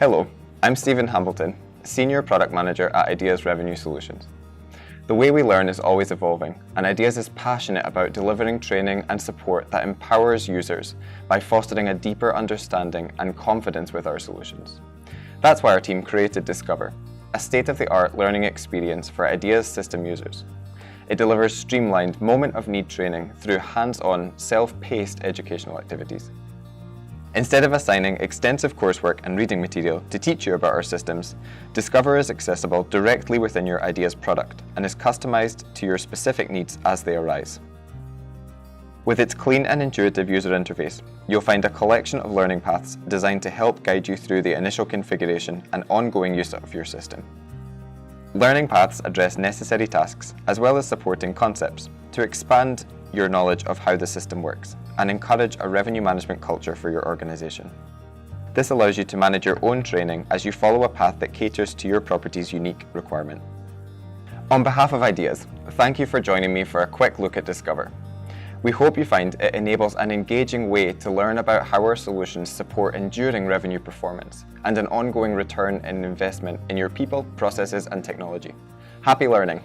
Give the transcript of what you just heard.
Hello, I'm Stephen Hambleton, Senior Product Manager at IDeaS Revenue Solutions. The way we learn is always evolving, and IDeaS is passionate about delivering training and support that empowers users by fostering a deeper understanding and confidence with our solutions. That's why our team created Discover, a state-of-the-art learning experience for IDeaS system users. It delivers streamlined moment-of-need training through hands-on, self-paced educational activities. Instead of assigning extensive coursework and reading material to teach you about our systems, Discover is accessible directly within your IDeaS product and is customized to your specific needs as they arise. With its clean and intuitive user interface, you'll find a collection of learning paths designed to help guide you through the initial configuration and ongoing use of your system. Learning paths address necessary tasks as well as supporting concepts to expand your knowledge of how the system works and encourage a revenue management culture for your organization. This allows you to manage your own training as you follow a path that caters to your property's unique requirement. On behalf of IDeaS, thank you for joining me for a quick look at Discover. We hope you find it enables an engaging way to learn about how our solutions support enduring revenue performance and an ongoing return in investment in your people, processes, and technology. Happy learning!